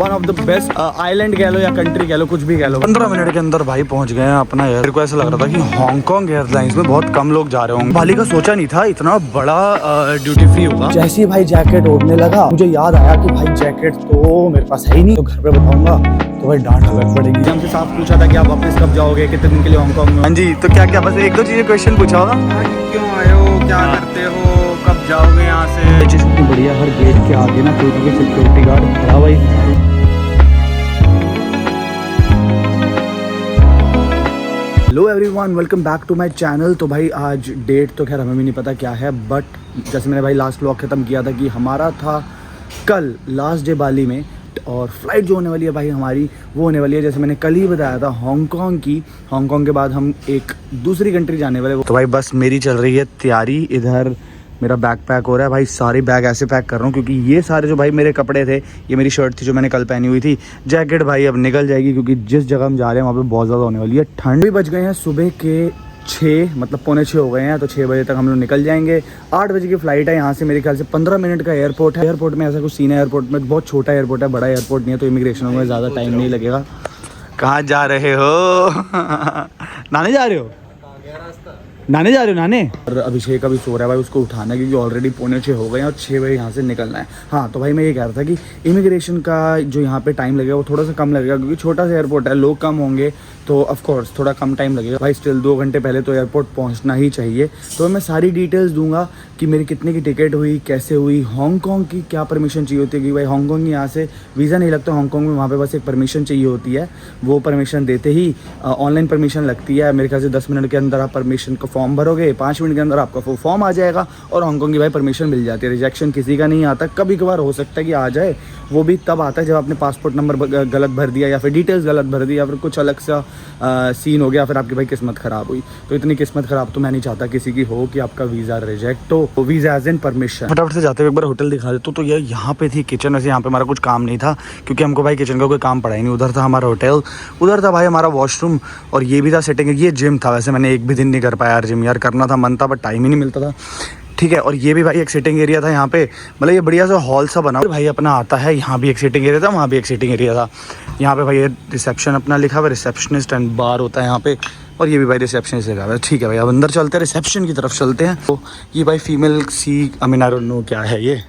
One of the best island कह लो या country कह लो, कुछ भी कह लो। 15 मिनट के अंदर भाई पहुंच गए हैं अपना एयर। मेरे को ऐसा लग रहा था कि हांगकांग एयरलाइंस में बहुत कम लोग जा रहे होंगे। बाली का सोचा नहीं था इतना बड़ा ड्यूटी फ्री होगा। जैसे ही भाई जैकेट ओढ़ने लगा मुझे याद आया कि भाई जैकेट तो मेरे पास है ही नहीं, तो घर पे बताऊंगा तो भाई डांट अलग पड़ेगी। हमसे साफ पूछा था कि आप वापस कब जाओगे, कितने दिन के लिए हांगकांग में। हाँ जी, तो क्या क्या बस एक दो चीजें क्वेश्चन पूछा होगा, क्यों आए हो, क्या करते हो, कब जाओगे यहाँ से। चीज इतनी बढ़िया, हर गेट के आगे ना कोई ना कोई सिक्योरिटी गार्ड खड़ा भाई। Hello everyone, welcome back to my channel. तो भाई आज डेट तो खैर हमें भी नहीं पता क्या है, बट जैसे मैंने भाई लास्ट व्लॉग खत्म किया था कि हमारा था कल लास्ट डे बाली में, और फ्लाइट जो होने वाली है भाई हमारी वो होने वाली है जैसे मैंने कल ही बताया था हांगकांग की। हांगकांग के बाद हम एक दूसरी कंट्री जाने वाले। तो भाई बस मेरी चल रही है तैयारी। इधर मेरा बैग पैक हो रहा है भाई, सारे बैग ऐसे पैक कर रहा हूँ क्योंकि ये सारे जो भाई मेरे कपड़े थे, ये मेरी शर्ट थी जो मैंने कल पहनी हुई थी, जैकेट भाई अब निकल जाएगी क्योंकि जिस जगह हम जा रहे हैं वहाँ पे बहुत ज़्यादा होने वाली है ठंड। भी बज गए हैं सुबह के 6, मतलब पौने 6 हो गए हैं, तो 6 बजे तक हम लोग निकल जाएंगे। 8 बजे की फ़्लाइट है यहाँ से, मेरे ख्याल से 15 मिनट का एयरपोर्ट है। एयरपोर्ट में ऐसा कुछ सीन है, एयरपोर्ट में बहुत छोटा एयरपोर्ट है, बड़ा एयरपोर्ट नहीं है, तो इमिग्रेशन में ज़्यादा टाइम नहीं लगेगा। कहाँ जा रहे हो? नाने जा रहे हो? नाने जा रहे हो नाने? और अभिषेक अभी सो रहा है भाई, उसको उठाना है क्योंकि ऑलरेडी पौने 6 हो गए हैं और 6 बजे यहाँ से निकलना है। हाँ तो भाई मैं ये कह रहा था कि इमिग्रेशन का जो यहाँ पे टाइम लगेगा वो थोड़ा सा कम लगेगा क्योंकि छोटा सा एयरपोर्ट है, लोग कम होंगे, तो ऑफ कोर्स थोड़ा कम टाइम लगेगा भाई। स्टिल 2 घंटे पहले तो एयरपोर्ट पहुँचना ही चाहिए। तो मैं सारी डिटेल्स दूंगा कि मेरी कितने की टिकट हुई, कैसे हुई, हांगकांग की क्या परमिशन चाहिए होती है कि भाई हांगकांग यहाँ से वीज़ा नहीं लगता हांगकांग में, वहाँ पे बस एक परमिशन चाहिए होती है। वो परमिशन देते ही ऑनलाइन परमिशन लगती है, मेरे ख्याल से 10 मिनट के अंदर आप परमिशन का फॉर्म भरोगे, 5 मिनट के अंदर आपका वो फॉर्म आ जाएगा और हांगकांग की भाई परमिशन मिल जाती है। रिजेक्शन किसी का नहीं आता, कभी कभार हो सकता है कि आ जाए, वो भी तब आता है जब आपने पासपोर्ट नंबर गलत भर दिया या फिर डिटेल्स गलत भर दी या फिर कुछ अलग सा सीन हो गया, फिर आपकी भाई किस्मत ख़राब हुई। तो इतनी किस्मत ख़राब तो मैं नहीं चाहता किसी की हो कि आपका वीज़ा रिजेक्ट हो। Visa as in permission. फटाफट से जाते हुए एक बार होटल दिखा देता हूँ। तो यार यहाँ पे थी किचन, वैसे यहाँ पे हमारा कुछ काम नहीं था क्योंकि हमको भाई किचन का कोई काम पड़ा ही नहीं। उधर था हमारा होटल, उधर था भाई हमारा वॉशरूम, और ये भी था सेटिंग। ये जिम था, वैसे मैंने एक भी दिन नहीं कर पाया यार जिम, यार करना था मन था बट टाइम ही नहीं मिलता था। ठीक है, और ये भी भाई एक सिटिंग एरिया था यहाँ पे, मतलब ये बढ़िया सा हॉल सा बना भाई अपना आता है। यहाँ भी एक सिटिंग एरिया था, वहाँ भी एक सिटिंग एरिया था। यहाँ पे भाई ये रिसेप्शन अपना लिखा हुआ, रिसेप्शनिस्ट एंड बार होता है यहाँ पे, और ये भी भाई रिसेप्शनिस्ट लिखा हुआ है। ठीक है भाई अब अंदर चलते हैं, रिसेप्शन की तरफ चलते हैं। तो ये भाई female see, I mean I don't know क्या है ये।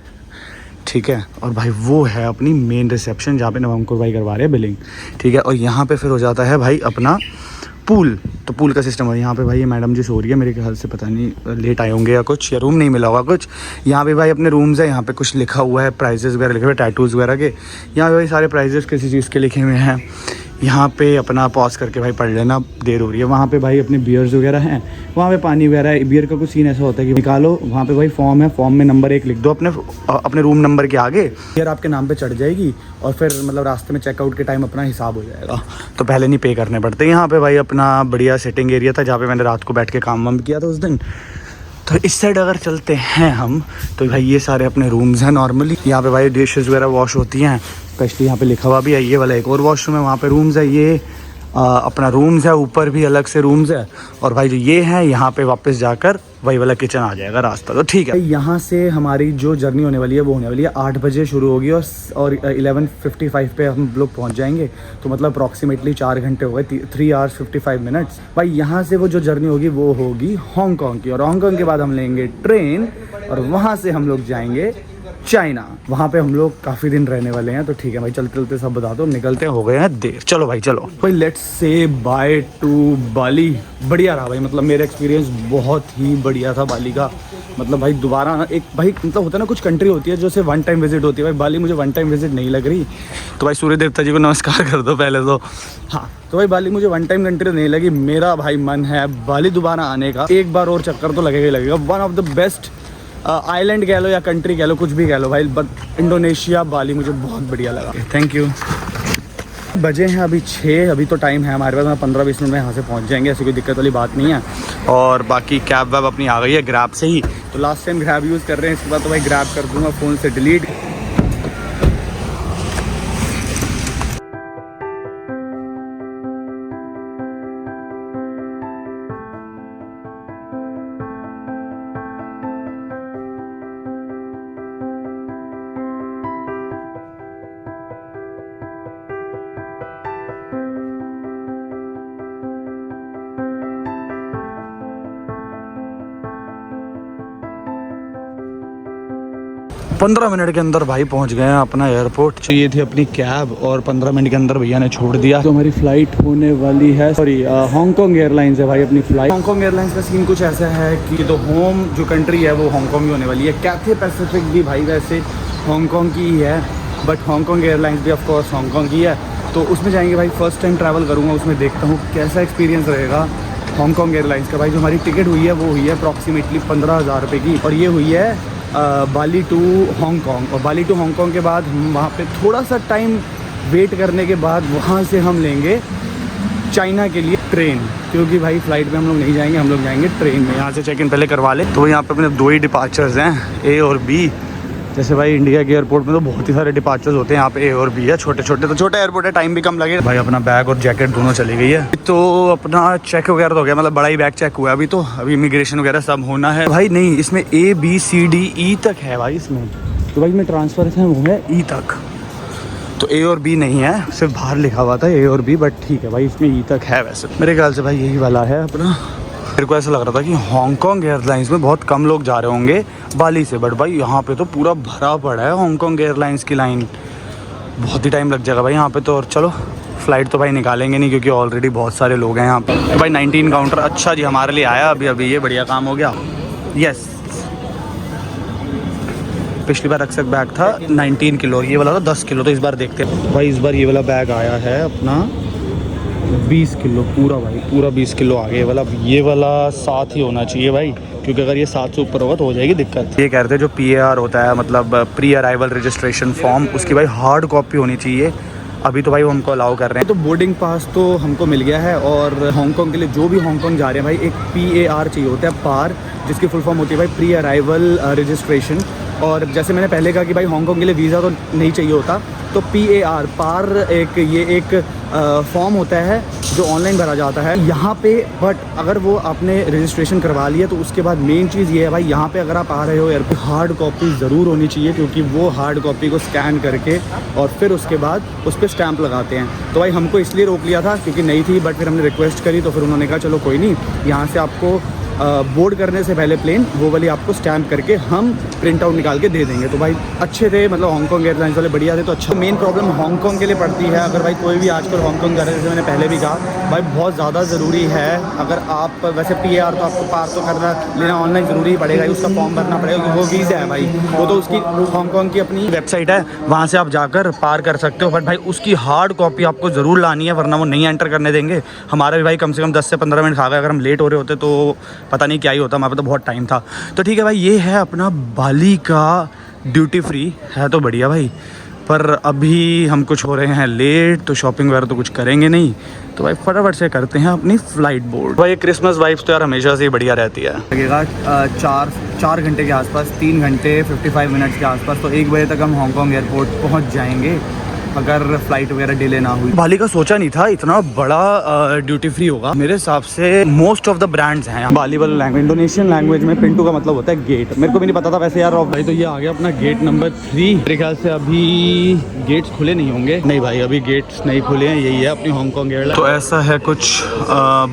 ठीक है, और भाई वो है अपनी मेन रिसेप्शन जहाँ पे नवंकुर भाई करवा रहे हैं बिलिंग। ठीक है, और यहाँ पे फिर हो जाता है भाई अपना पूल। तो पूल का सिस्टम है यहाँ पे भाई। ये मैडम जी सो रही है मेरे ख्याल से, पता नहीं लेट आए होंगे या कुछ, या रूम नहीं मिला होगा कुछ। यहाँ पे भाई अपने रूम्स है, यहाँ पे कुछ लिखा हुआ है, प्राइजेस वगैरह लिखे हुए, टैटूज़ वगैरह के। यहाँ पे भाई सारे प्राइजेस किसी चीज़ के लिखे हुए हैं। यहाँ पे अपना पॉज करके भाई पढ़ लेना, देर हो रही है। वहाँ पे भाई अपने बियर्स वगैरह हैं, वहाँ पे पानी वगैरह है। बियर का कुछ सीन ऐसा होता है कि निकालो, वहाँ पे भाई फॉर्म है, फॉर्म में नंबर 1 लिख दो अपने रूम नंबर के आगे, बियर आपके नाम पे चढ़ जाएगी और फिर मतलब रास्ते में चेकआउट के टाइम अपना हिसाब हो जाएगा। तो पहले नहीं पे करने पड़ते। यहाँ पे भाई अपना बढ़िया सिटिंग एरिया था जहाँ पे मैंने रात को बैठ के काम वाम किया था उस दिन। तो इस साइड अगर चलते हैं हम तो भाई ये सारे अपने रूम्स हैं। नॉर्मली यहाँ पे भाई डिशेस वगैरह वॉश होती हैं, स्पेशली यहाँ पे लिखा हुआ भी है। ये वाला एक और वॉशरूम है, वहाँ पे रूम्स है। ये अपना रूम्स है, ऊपर भी अलग से रूम्स है। और भाई जो ये है यहाँ पे वापस जाकर वही वाला किचन आ जाएगा रास्ता। तो ठीक है, यहाँ से हमारी जो जर्नी होने वाली है वो होने वाली है 8 बजे शुरू होगी और 11:55 पे हम लोग पहुँच जाएंगे। तो मतलब अप्रॉक्सीमेटली 4 घंटे हो गए, 3 आवर्स 55 मिनट्स। भाई यहाँ से वो जो जर्नी होगी वो होगी हांगकांग की, और हांगकांग के बाद हम लेंगे ट्रेन और वहाँ से हम लोग जाएंगे चाइना। वहाँ पे हम लोग काफ़ी दिन रहने वाले हैं। तो ठीक है भाई, चलते चलते सब बता दो, निकलते हो गए हैं देर। चलो भाई चलो भाई, लेट्स से बाय टू बाली। बढ़िया रहा भाई, मतलब मेरा एक्सपीरियंस बहुत ही बढ़िया था बाली का। मतलब भाई दोबारा एक भाई मतलब होता है ना, कुछ कंट्री होती है जो सिर्फ 1 टाइम विजिट होती है। भाई बाली मुझे 1 टाइम विजिट नहीं लग रही। तो भाई सूर्य देवता जी को नमस्कार कर दो पहले तो। हाँ तो भाई बाली मुझे 1 टाइम कंट्री नहीं लगी। मेरा भाई मन है बाली दोबारा आने का, एक बार और चक्कर तो लगेगा ही लगेगा। One of the best island कह लो या कंट्री कह लो, कुछ भी कह लो भाई, बट इंडोनेशिया बाली मुझे बहुत बढ़िया लगा। Thank you. बजे हैं अभी 6, अभी तो टाइम है हमारे पास, 15-20 मिनट में यहाँ से पहुँच जाएंगे, ऐसी कोई दिक्कत वाली बात नहीं है। और बाकी कैब वैब अपनी आ गई है ग्रैब से ही। तो लास्ट टाइम ग्रैब यूज़ कर रहे हैं, इसके बाद तो भाई ग्रैब कर दूँगा फ़ोन से डिलीट। 15 मिनट के अंदर भाई पहुंच गए हैं अपना एयरपोर्ट। तो ये थी अपनी कैब और 15 मिनट के अंदर भैया ने छोड़ दिया। तो हमारी फ़्लाइट होने वाली है, सॉरी हांगकॉन्ग एयरलाइंस है भाई अपनी फ़्लाइट। हांगकॉन्ग एयरलाइंस का सीन कुछ ऐसा है कि तो होम जो कंट्री है वो हांगकॉन्ग ही होने वाली है। कैथे पैसिफिक भी भाई वैसे हांगकॉन्ग की ही है, बट हांगकॉन्ग एयरलाइंस भी ऑफकोर्स हांगकॉन्ग की है। तो उसमें जाएंगे भाई, फर्स्ट टाइम ट्रैवल करूँगा, उसमें देखता हूँ कैसा एक्सपीरियंस रहेगा हांगकॉन्ग एयरलाइंस का। भाई जो हमारी टिकट हुई है वो हुई है अप्रॉक्सीमेटली 15,000 रुपये की, और ये हुई है बाली टू हांगकॉन्ग। और बाली टू हांगकॉन्ग के बाद हम वहाँ पे थोड़ा सा टाइम वेट करने के बाद वहाँ से हम लेंगे चाइना के लिए ट्रेन, क्योंकि भाई फ़्लाइट में हम लोग नहीं जाएंगे, हम लोग जाएंगे ट्रेन में। यहाँ से चेक इन पहले करवा ले। तो यहाँ पे अपने 2 ही डिपार्चर्स हैं, ए और बी। जैसे भाई इंडिया के एयरपोर्ट में तो बहुत ही सारे डिपार्चर्स होते हैं, यहाँ पे ए और बी है, छोटे छोटे। तो छोटा एयरपोर्ट है, टाइम भी कम लगे। भाई अपना बैग और जैकेट दोनों चली गई है। तो अपना चेक वगैरह तो हो गया, मतलब बड़ा ही बैग चेक हुआ अभी। तो अभी इमिग्रेशन वगैरह सब होना है भाई। नहीं, इसमें A B C D E तक है भाई इसमें। तो भाई इसमें ट्रांसफर है वो है E तक, तो A और B नहीं है, सिर्फ बाहर लिखा हुआ था A और B, बट ठीक है भाई इसमें E तक है। वैसे मेरे ख्याल से भाई यही वाला है अपना। मेरे को ऐसा लग रहा था कि हांगकॉन्ग एयरलाइंस में बहुत कम लोग जा रहे होंगे बाली से, बट भाई यहाँ पे तो पूरा भरा पड़ा है हांगकॉन्ग एयरलाइंस की लाइन। बहुत ही टाइम लग जाएगा भाई यहाँ पे तो। और चलो फ़्लाइट तो भाई निकालेंगे नहीं, क्योंकि ऑलरेडी बहुत सारे लोग हैं यहाँ पे। तो भाई 19 काउंटर, अच्छा जी हमारे लिए आया अभी ये बढ़िया काम हो गया। यस, पिछली बार अक्सर बैग था 19 किलो, ये वाला था 10 किलो। तो इस बार देखते हैं भाई, इस बार ये वाला बैग आया है अपना 20 किलो पूरा भाई, पूरा 20 किलो आ गया वाला। ये वाला 7 ही होना चाहिए भाई, क्योंकि अगर ये 7 से ऊपर होगा तो हो जाएगी दिक्कत। ये कह रहे थे जो PAR होता है, मतलब प्री अराइवल रजिस्ट्रेशन फॉर्म, उसकी भाई हार्ड कॉपी होनी चाहिए। अभी तो भाई वो हमको अलाउ कर रहे हैं। तो बोर्डिंग पास तो हमको मिल गया है, और हांगकॉन्ग के लिए जो भी हांगकॉन्ग जा रहे हैं भाई, एक PAR चाहिए होता है, पार, जिसकी फुल फॉर्म होती है भाई प्री अराइवल रजिस्ट्रेशन। और जैसे मैंने पहले कहा कि भाई हांगकॉन्ग के लिए वीज़ा तो नहीं चाहिए होता, तो PAR पार एक फॉर्म होता है जो ऑनलाइन भरा जाता है यहाँ पे। बट अगर वो आपने रजिस्ट्रेशन करवा लिया तो उसके बाद मेन चीज़ ये है भाई, यहाँ पे अगर आप आ रहे हो एयरपोर्ट, हार्ड कॉपी ज़रूर होनी चाहिए, क्योंकि वो हार्ड कॉपी को स्कैन करके और फिर उसके बाद उस पर स्टैंप लगाते हैं। तो भाई हमको इसलिए रोक लिया था क्योंकि नहीं थी, बट फिर हमने रिक्वेस्ट करी तो फिर उन्होंने कहा चलो कोई नहीं, यहाँ से आपको बोर्ड करने से पहले प्लेन वो वाली आपको स्टैम्प करके हम प्रिंट आउट निकाल के दे देंगे। तो भाई अच्छे थे, मतलब हांगकॉन्ग एयरलाइंस वाले बढ़िया थे। तो अच्छा, मेन प्रॉब्लम हांगकॉन्ग के लिए पड़ती है, अगर भाई कोई भी आजकल हांगकॉन्ग कर रहे हैं, जैसे मैंने पहले भी कहा भाई, बहुत ज़्यादा ज़रूरी है। अगर आप वैसे PAR तो आपको पार तो करना लेना ऑनलाइन ज़रूरी ही पड़ेगा, उसका फॉर्म भरना पड़ेगा, क्योंकि वो वीज़ा है भाई, वो तो उसकी हांगकॉन्ग की अपनी वेबसाइट है, वहाँ से आप जाकर पार कर सकते हो। बट भाई उसकी हार्ड कॉपी आपको ज़रूर लानी है, वरना वो नहीं एंटर करने देंगे। हमारा भी भाई कम से कम 10 से 15 मिनट खा गए, अगर हम लेट हो रहे होते तो पता नहीं क्या ही होता, हमारे तो बहुत टाइम था। तो ठीक है भाई, ये है अपना बाली का ड्यूटी फ्री, है तो बढ़िया भाई। पर अभी हम कुछ हो रहे हैं लेट, तो शॉपिंग वगैरह तो कुछ करेंगे नहीं, तो भाई फटाफट से करते हैं अपनी फ़्लाइट बोर्ड। भाई क्रिसमस वाइब्स तो यार हमेशा से ही बढ़िया रहती है। लगेगा 4 घंटे के आसपास, 3 घंटे 55 मिनट्स के आसपास। तो 1 बजे तक हम हांगकॉन्ग एयरपोर्ट पहुँच जाएंगे, अगर फ़्लाइट वगैरह डिले ना हुई। बाली का सोचा नहीं था इतना बड़ा ड्यूटी फ्री होगा। मेरे हिसाब से मोस्ट ऑफ द ब्रांड्स हैं बाली वाला। लैंग्वेज, इंडोनेशियन लैंग्वेज में पिंटू का मतलब होता है गेट। मेरे को भी नहीं पता था वैसे यार। भाई तो ये आ गया अपना गेट नंबर 3। मेरे ख्याल से अभी गेट्स खुले नहीं होंगे। नहीं भाई, अभी गेट्स नहीं खुले हैं। यही है अपनी हांगकॉन्ग एयरलाइन। तो ऐसा है कुछ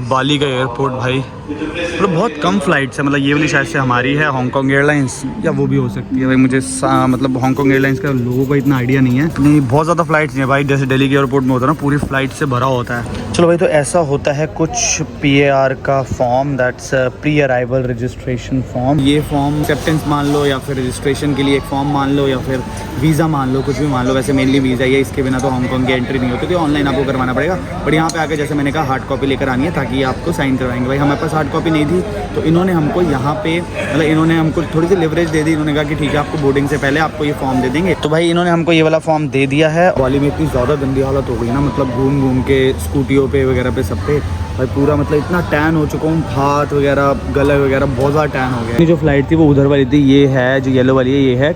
बाली का एयरपोर्ट भाई, मतलब बहुत कम फ्लाइट्स है। मतलब ये वाली शायद से हमारी है हांगकॉन्ग एयरलाइंस, या वो भी हो सकती है भाई। मुझे मतलब हांगकॉन्ग एयरलाइंस का लोगों का इतना आइडिया नहीं है। नहीं, बहुत ज़्यादा फ्लाइट्स नहीं है भाई, जैसे दिल्ली के एयरपोर्ट में होता है ना, पूरी फ्लाइट से भरा होता है। चलो भाई, तो ऐसा होता है कुछ PAR का form, that's pre arrival registration form. ये फॉर्म एक्सेप्टेंस मान लो, या फिर रजिस्ट्रेशन के लिए एक फॉर्म मान लो, या फिर वीज़ा मान लो, कुछ भी मान लो। वैसे मेनली वीज़ा ही है, इसके बिना तो हांगकॉन्ग की एंट्री नहीं होती, तो ऑनलाइन आपको करवाना पड़ेगा। बट यहाँ पे आके जैसे मैंने कहा, हार्ड कॉपी लेकर आनी है, ताकि आपको साइन करवाएंगे। भाई हमारे पास हार्ड कॉपी नहीं थी, तो इन्होंने हमको यहाँ पे, मतलब इन्होंने हमको थोड़ी सी लिवरेज दे दी। इन्होंने कहा कि ठीक है, आपको बोर्डिंग से पहले आपको ये फॉर्म दे देंगे। तो भाई इन्होंने हमको ये वाला फॉर्म दे दिया है। वाली में इतनी ज़्यादा गंदी हालत हो गई ना, मतलब घूम घूम के स्कूटियों पे वगैरह पे सब पे भाई पूरा, मतलब इतना टैन हो चुका हूँ, हाथ वगैरह गला वगैरह बहुत ज़्यादा टैन हो गया। जो फ्लाइट थी वो उधर वाली थी, ये है जो येलो वाली है, ये है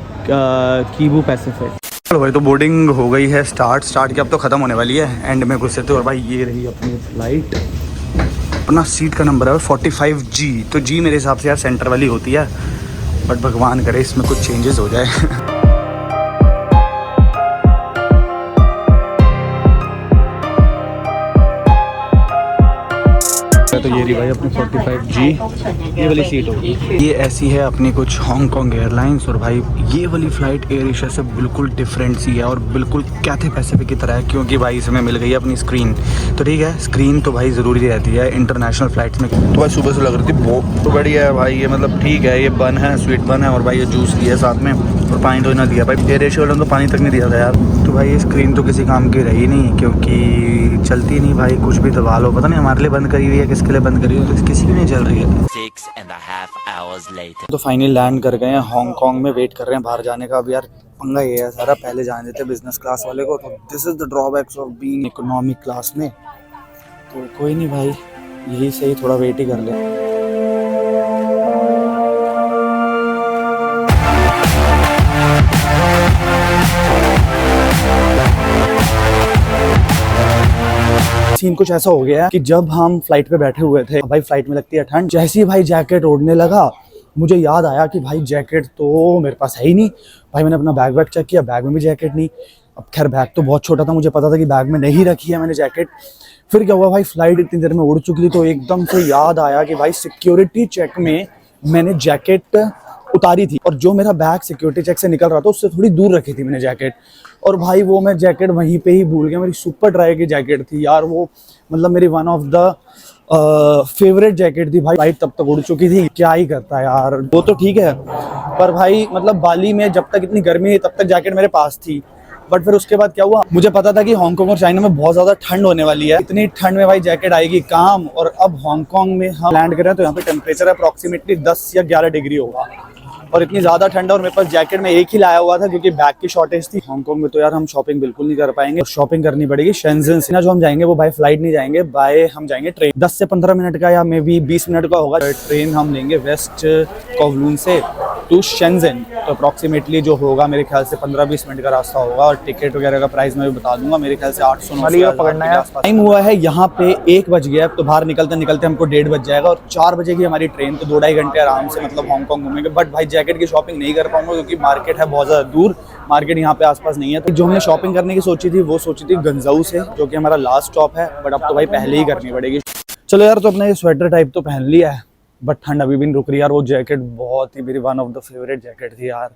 कीबू पैसिफिक। चलो भाई, तो बोर्डिंग हो गई है स्टार्ट की, अब तो ख़त्म होने वाली है, एंड में घुसे थे। और भाई ये रही अपनी फ़्लाइट, अपना सीट का नंबर है 45G। तो G मेरे हिसाब से यार सेंटर वाली होती है, बट भगवान करे इसमें कुछ चेंजेस हो जाए। तो ये रही भाई अपनी 45G, ये वाली सीट होगी। ये ऐसी है अपनी कुछ हांगकांग एयरलाइंस। और भाई ये वाली फ़्लाइट एयर एशिया से बिल्कुल डिफरेंट सी है और बिल्कुल कैथे पैसिफिक की तरह है, क्योंकि भाई इसमें मिल गई है अपनी स्क्रीन। तो ठीक है, स्क्रीन तो भाई ज़रूरी रहती है इंटरनेशनल फ़्लाइट्स में। तो भाई सुबह से लग रही थी बहुत तो बढ़िया है भाई, ये मतलब ठीक है, ये बन है, स्वीट बन है, और भाई ये जूस दिया साथ में, और पानी तो ना दिया भाई। एयर एशिया वालों ने तो पानी तक नहीं दिया था यार। तो भाई ये स्क्रीन तो किसी काम की रही नहीं, क्योंकि चलती नहीं भाई, कुछ भी दबा लो, पता नहीं हमारे लिए बंद करी हुई है, किसके लिए बंद करी हुई है, तो किसी की नहीं चल रही है। 6.5 hours later. तो फाइनली लैंड कर गए हैं हांगकांग में, वेट कर रहे हैं बाहर जाने का। अब यार पंगा ये है सारा, पहले जाने देते बिजनेस क्लास वाले को, तो this is the drawbacks of being economic class में। तो कोई नहीं भाई, यही सही, थोड़ा वेट ही कर ले। सीन कुछ ऐसा हो गया है कि जब हम फ्लाइट पे बैठे हुए थे, भाई फ्लाइट में लगती है ठंड, जैसे ही भाई जैकेट ओढ़ने लगा, मुझे याद आया कि भाई जैकेट तो मेरे पास है ही नहीं। भाई मैंने अपना बैग चेक किया, बैग में भी जैकेट नहीं। अब खैर बैग तो बहुत छोटा था, मुझे पता था कि बैग में नहीं रखी है मैंने जैकेट। फिर क्या हुआ भाई, फ्लाइट इतनी देर में उड़ चुकी थी, तो एकदम से याद आया कि भाई सिक्योरिटी चेक में मैंने जैकेट उतारी थी, और जो मेरा बैग सिक्योरिटी चेक से निकल रहा था उससे थोड़ी दूर रखी थी मैंने जैकेट। और भाई वो मैं जैकेट वहीं पे ही भूल गया। मेरी सुपर ड्राई की जैकेट थी यार वो, मतलब मेरी one of the favourite jacket थी भाई। फ्लाइट तब तक उड़ चुकी थी, क्या ही करता है यार, वो तो ठीक है, पर भाई मतलब बाली में जब तक इतनी गर्मी थी तब तक जैकेट मेरे पास थी। बट फिर उसके बाद क्या हुआ, मुझे पता था कि हांगकांग और चाइना में बहुत ज़्यादा ठंड होने वाली है, इतनी ठंड में भाई जैकेट आएगी काम। और अब हांगकांग में हम लैंड कर रहे हैं, तो यहाँ पे टेम्परेचर अप्रॉक्सीमेटली 10 या 11 डिग्री होगा, और इतनी ज़्यादा ठंड है। और मेरे पास जैकेट में एक ही लाया हुआ था क्योंकि बैग की शॉर्टेज थी। हांगकांग में तो यार हम शॉपिंग बिल्कुल नहीं कर पाएंगे, शॉपिंग करनी पड़ेगी शेंजन से। ना जो हम जाएंगे वो बाय फ्लाइट नहीं जाएंगे, बाय हम जाएंगे ट्रेन। 10 से 15 मिनट का या मे बी 20 मिनट का होगा ट्रेन, हम लेंगे वेस्ट कोवलून से टू शेंजन। तो अप्रॉक्सीमेटली जो होगा मेरे ख्याल से 15-20 मिनट का रास्ता होगा, और टिकट वगैरह का प्राइस मैं भी बता दूंगा, मेरे ख्याल से 800-900 पकड़ना है। टाइम हुआ है यहाँ पे 1 बज गया, तो बाहर निकलते निकलते हमको 1:30 बज जाएगा, और 4 बजे की हमारी ट्रेन। तो 2-2.5 घंटे आराम से मतलब हांगकांग घूमेंगे। बट भाई जैकेट की शॉपिंग नहीं कर पाऊंगा क्योंकि मार्केट है बहुत ज़्यादा दूर, मार्केट यहाँ पे आसपास नहीं है। तो जो हमने शॉपिंग करने की सोची थी वो सोची थी गंजाऊ से, जो कि हमारा लास्ट स्टॉप है, बट अब तो भाई पहले ही करनी पड़ेगी। चलो यार, तो अपना ये स्वेटर टाइप तो पहन लिया है, बट ठंड अभी भी नहीं रुक रही यार। वो जैकेट बहुत ही मेरी one of the favourite jacket थी यार,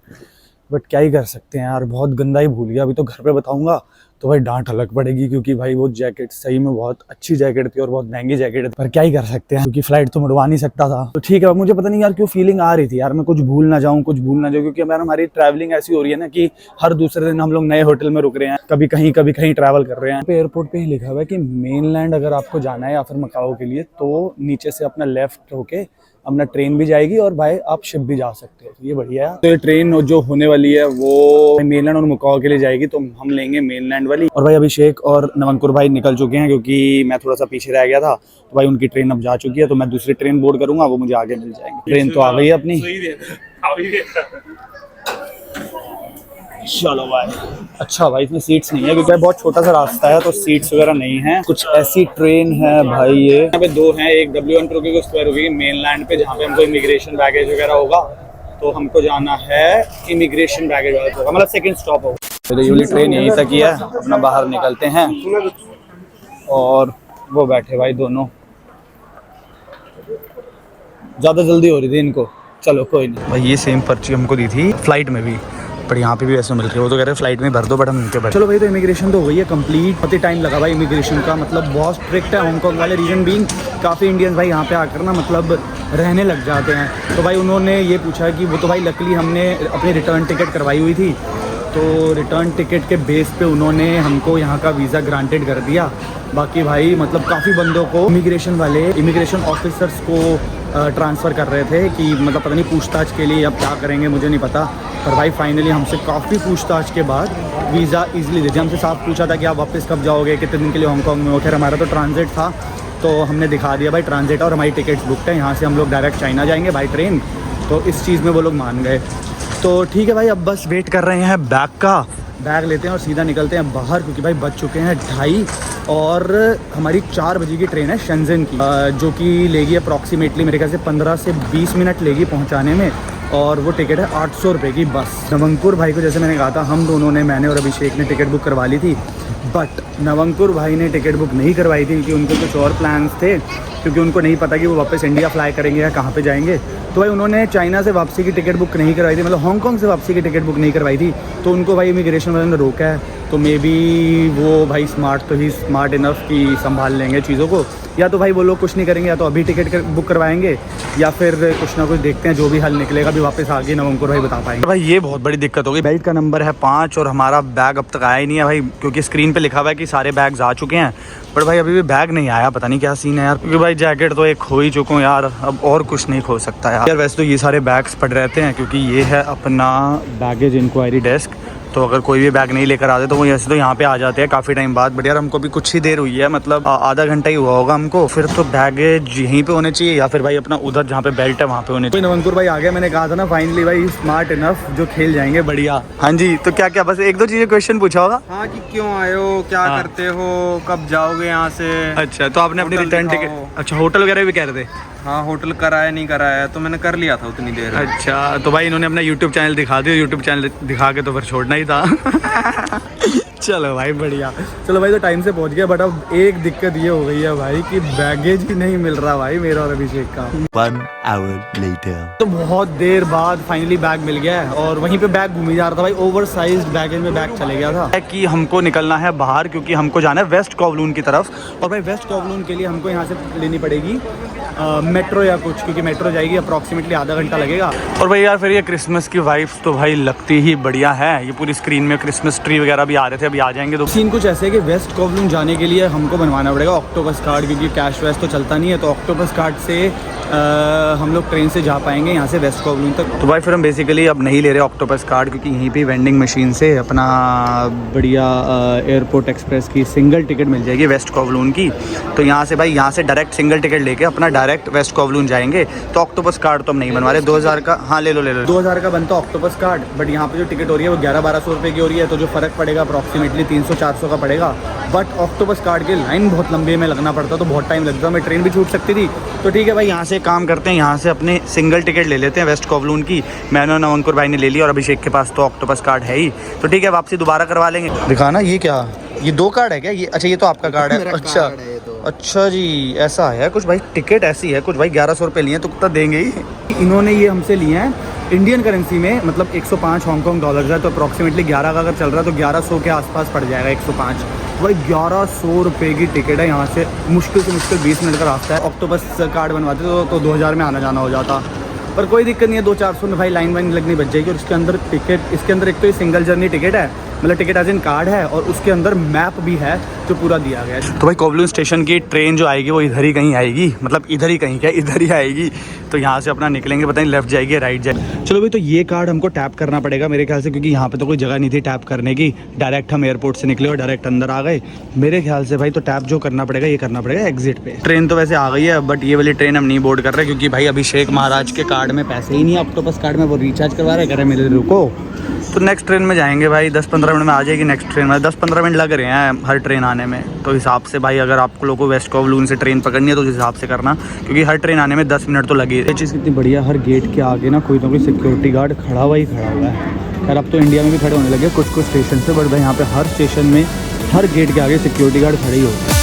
बट क्या ही कर सकते हैं यार, बहुत गंदा ही भूल गया। अभी तो घर पे बताऊंगा तो भाई डांट अलग पड़ेगी, क्योंकि भाई वो जैकेट सही में बहुत अच्छी जैकेट थी और बहुत महंगी जैकेट थी, पर क्या ही कर सकते हैं, क्योंकि फ्लाइट तो मुड़वा नहीं सकता था। तो ठीक है, मुझे पता नहीं यार क्यों फीलिंग आ रही थी यार, मैं कुछ भूल ना जाऊं, क्योंकि यार हमारी ट्रैवलिंग ऐसी हो रही है ना कि हर दूसरे दिन हम लोग नए होटल में रुक रहे हैं, कभी कहीं ट्रैवल कर रहे हैं। एयरपोर्ट पे ही लिखा हुआ है कि मेनलैंड अगर आपको जाना है या फिर मकाओ के लिए, तो नीचे से अपना लेफ्ट होके अपना ट्रेन भी जाएगी, और भाई आप शिप भी जा सकते हो। तो ये बढ़िया है। तो ये ट्रेन जो होने वाली है वो मेनलैंड और मकाओ के लिए जाएगी, तो हम लेंगे मेनलैंड वाली। और भाई अभिषेक और नवंकुर भाई निकल चुके हैं, क्योंकि मैं थोड़ा सा पीछे रह गया था, तो भाई उनकी ट्रेन अब जा चुकी है, तो मैं दूसरी ट्रेन बोर्ड करूंगा, वो मुझे आगे मिल जाएंगे। ट्रेन तो आ गई है अपनी, चलो भाई। अच्छा भाई, इसमें सीट्स नहीं है क्योंकि बहुत छोटा सा रास्ता है, तो सीट्स वगैरह नहीं है। कुछ ऐसी ट्रेन है भाई, ये यहाँ पे 2 हैं, एक W1 रुकेगी, उस पर रुकेगी मेनलैंड पे, जहाँ पे हमको इमिग्रेशन बैगेज वगैरह होगा। तो हमको जाना है इमिग्रेशन बैगेज वाला होगा, मतलब सेकंड स्टॉप होगा। तो ये वाली ट्रेन यहीं तक ही है, अपना बाहर निकलते हैं। और वो बैठे भाई दोनों, ज़्यादा जल्दी हो रही थी इनको, चलो कोई नहीं। भाई ये सेम पर्ची हमको दी थी फ्लाइट में भी, पर यहाँ पे भी वैसे मिल रही है। वो तो कह रहे हैं फ्लाइट में भर दो, बट हम इनके भर। चलो भाई, तो इमिग्रेशन तो हो गई है कंप्लीट। बहुत ही टाइम लगा भाई इमिग्रेशन का, मतलब बहुत स्ट्रिक्ट है हांगकांग वाले। रीजन बीइंग काफ़ी इंडियंस भाई यहाँ पे आकर ना मतलब रहने लग जाते हैं। तो भाई उन्होंने ये पूछा कि वो तो भाई लकीली हमने अपनी रिटर्न टिकट करवाई हुई थी, तो रिटर्न टिकट के बेस पे उन्होंने हमको यहाँ का वीज़ा ग्रांटेड कर दिया। बाकी भाई मतलब काफ़ी बंदों को इमिग्रेशन ऑफिसर्स को ट्रांसफ़र कर रहे थे कि मतलब पता नहीं पूछताछ के लिए, अब क्या करेंगे मुझे नहीं पता। पर भाई फाइनली हमसे काफ़ी पूछताछ के बाद वीज़ा इजीली दे दिया। हमसे साफ पूछा था कि आप वापस कब जाओगे, कितने दिन के लिए हांगकांग में हो। खैर हमारा तो ट्रांजिट था, तो हमने दिखा दिया भाई ट्रांजिट, और हमारी टिकट्स बुकड है। यहाँ से हम लोग डायरेक्ट चाइना जाएंगे बाई ट्रेन, तो इस चीज़ में वो लोग मान गए। तो ठीक है भाई, अब बस वेट कर रहे हैं बैग का, बैग लेते हैं और सीधा निकलते हैं बाहर, क्योंकि भाई बज चुके हैं 2:30 और हमारी 4 बजे की ट्रेन है शेंजन की, जो कि लेगी अप्रॉक्सीमेटली मेरे ख्याल से 15 से 20 मिनट लेगी पहुंचाने में। और वो टिकट है 800 रुपये की बस। नवंकुर भाई को जैसे मैंने कहा था, हम दोनों ने, मैंने और अभिषेक ने टिकट बुक करवा ली थी, बट नवंकुर भाई ने टिकट बुक नहीं करवाई थी क्योंकि उनके कुछ और प्लान्स थे, क्योंकि उनको नहीं पता कि वो वापस इंडिया फ्लाई करेंगे या कहाँ पे जाएंगे। तो भाई उन्होंने चाइना से वापसी की टिकट बुक नहीं करवाई थी, मतलब हांगकांग से वापसी की टिकट बुक नहीं करवाई थी। तो उनको भाई इमिग्रेशन वाले ने रोका है। तो मे बी वो भाई स्मार्ट इनफ कि संभाल लेंगे चीज़ों को, या तो भाई वो लोग कुछ नहीं करेंगे, या तो अभी टिकट बुक करवाएंगे, या फिर कुछ ना कुछ देखते हैं, जो भी हल निकलेगा भी वापस आगे नवंकुर भाई बता पाएंगे। भाई ये बहुत बड़ी दिक्कत होगी। बेल्ट का नंबर है 5 और हमारा बैग अब तक आया ही नहीं है भाई, क्योंकि स्क्रीन पे लिखा हुआ है कि सारे बैग्स आ चुके हैं, बट भाई अभी भी बैग नहीं आया। पता नहीं क्या सीन है यार, क्योंकि भाई जैकेट तो एक खो ही चुका हूँ यार, अब और कुछ नहीं खो सकता यार। वैसे तो ये सारे बैग्स पड़ रहते हैं, क्योंकि ये है अपना बैगेज इंक्वायरी डेस्क। तो अगर कोई भी बैग नहीं लेकर आते तो वो ऐसे तो यहाँ पे आ जाते हैं काफ़ी टाइम बाद। बट यार हमको भी कुछ ही देर हुई है, मतलब आधा घंटा ही हुआ होगा हमको। फिर तो बैगेज यहीं पे होने चाहिए, या फिर भाई अपना उधर जहाँ पे बेल्ट है वहाँ पे होने चाहिए। नवंकुर भाई आ गया, मैंने कहा था ना फाइनली भाई स्मार्ट इनफ जो खेल जाएंगे बढ़िया। हाँ जी, तो क्या क्या बस एक दो चीज़ें क्वेश्चन पूछा होगा। हाँ कि क्यों आए हो, क्या करते हो, कब जाओगे यहाँ से। अच्छा, तो आपने अपनी रिटर्न टिकट, अच्छा होटल वगैरह भी कह रहे थे। हाँ होटल कराया नहीं कराया, तो मैंने कर लिया था उतनी देर। अच्छा, तो भाई इन्होंने अपना यूट्यूब चैनल दिखा दिया, यूट्यूब चैनल दिखा के तो फिर छोड़ना ही था। चलो भाई बढ़िया, चलो भाई तो टाइम से पहुंच गया। बट अब एक दिक्कत ये हो गई है भाई कि बैगेज ही नहीं मिल रहा भाई मेरा और अभिषेक का। 1 hour later. तो बहुत देर बाद फाइनली बैग मिल गया है, और वहीं पे बैग घूम ही जा रहा था भाई, ओवर साइज्ड बैगेज में बैग चले गया था। कि हमको निकलना है बाहर, क्योंकि हमको जाना है वेस्ट कोवलून की तरफ, और भाई वेस्ट कोवलून के लिए हमको यहाँ से लेनी पड़ेगी मेट्रो या कुछ, क्योंकि मेट्रो जाएगी अप्रॉक्सीमेटली आधा घंटा लगेगा। और भाई यार फिर ये क्रिसमस की वाइब्स तो भाई लगती ही बढ़िया है। ये पूरी स्क्रीन में क्रिसमस ट्री वगैरह भी आ रहे थे, अभी आ जाएंगे। तो सीन कुछ ऐसे है कि वेस्ट कोवलून जाने के लिए हमको बनवाना पड़ेगा ऑक्टोपस कार्ड, क्योंकि कैश वैश तो चलता नहीं है। तो ऑक्टोपस कार्ड से हम लोग ट्रेन से जा पाएंगे यहाँ से वेस्ट कोवलून तक। तो भाई फिर हम बेसिकली अब नहीं ले रहे ऑक्टोपस कार्ड, क्योंकि यहीं पे वेंडिंग मशीन से अपना बढ़िया एयरपोर्ट एक्सप्रेस की सिंगल टिकट मिल जाएगी वेस्ट कोवलून की। तो यहाँ से भाई यहाँ से डायरेक्ट सिंगल टिकट लेके अपना डायरेक्ट वेस्ट कोवलून जाएंगे। तो ऑक्टोपस कार्ड तो हम नहीं बनवा रहे। 2000 का, हाँ ले लो 2000 का बनता ऑक्टोपस कार्ड, बट यहाँ पे जो टिकट हो रही है वो 1100-1200 रुपये की हो रही है। तो जो फ़र्क पड़ेगा अप्रॉक्सीमेटली 300-400 का पड़ेगा। बट ऑक्टोपस कार्ड के लाइन बहुत लंबे में लगना पड़ता, तो बहुत टाइम लगता, मैं ट्रेन भी छूट सकती थी। तो ठीक है भाई, यहाँ से काम करते हैं, यहाँ से अपने सिंगल टिकट ले लेते हैं वेस्ट कोवलून की। मैंने और नवंकुर भाई ने ले ली, और अभिषेक के पास तो ऑक्टोपस कार्ड है ही। तो ठीक है, वापसी दोबारा करवा लेंगे। दिखाना ये क्या, ये 2 कार्ड है क्या ये? अच्छा ये तो आपका कार्ड है। अच्छा अच्छा जी, ऐसा है कुछ भाई, टिकट ऐसी है कुछ भाई। 1100 रुपये लिए तो कितना देंगे ही। इन्होंने ये हमसे लिए हैं इंडियन करेंसी में, मतलब 105 हांगकॉन्ग डॉलर्स है। तो अप्रॉक्सीमेटली 11 का अगर चल रहा है तो 1100 के आसपास पड़ जाएगा 105। भाई 1100 रुपये की टिकट है, यहाँ से मुश्किल से मुश्किल 20 मिनट का रास्ता है। ऑक्टोपस कार्ड बनवाते तो 2000 में आना जाना हो जाता, पर कोई दिक्कत नहीं है। 200-400 में भाई लाइन वाइन लगनी बच जाएगी। और इसके अंदर टिकट, इसके अंदर एक तो ये सिंगल जर्नी टिकट है, मतलब टिकट एज इन कार्ड है, और उसके अंदर मैप भी है जो पूरा दिया गया है। तो भाई कोवलून स्टेशन की ट्रेन जो आएगी वो इधर ही कहीं आएगी, मतलब इधर ही कहीं, क्या इधर ही आएगी। तो यहाँ से अपना निकलेंगे, पता नहीं लेफ्ट जाएगी राइट जाएगी। चलो भाई, तो ये कार्ड हमको टैप करना पड़ेगा मेरे ख्याल से, क्योंकि यहाँ पे तो कोई जगह नहीं थी टैप करने की। डायरेक्ट हम एयरपोर्ट से निकले और डायरेक्ट अंदर आ गए मेरे ख्याल से भाई। तो टैप जो करना पड़ेगा ये करना पड़ेगा एग्जिट पे। ट्रेन तो वैसे आ गई है, बट ये वाली ट्रेन हम नहीं बोर्ड कर रहे, क्योंकि भाई अभिषेक महाराज के कार्ड में पैसे ही नहीं है ऑक्टोपस कार्ड में, वो रिचार्ज करवा रहे, कह रहे मेरे रुको। तो नेक्स्ट ट्रेन में जाएंगे भाई, 10-15 मिनट में आ जाएगी नेक्स्ट ट्रेन में। 10-15 मिनट लग रहे हैं हर ट्रेन आने में। तो हिसाब से भाई अगर आप लोगों को वेस्ट कोवलून से ट्रेन पकड़नी है तो उस हिसाब से करना, क्योंकि हर ट्रेन आने में 10 मिनट तो लगे। ये चीज़ कितनी बढ़िया, हर गेट के आगे ना कोई सिक्योरिटी गार्ड खड़ा हुआ है। खैर अब तो इंडिया में भी खड़े होने लगे कुछ स्टेशन से, बट भाई यहाँ पे हर स्टेशन में हर गेट के आगे सिक्योरिटी गार्ड खड़े ही होते हैं।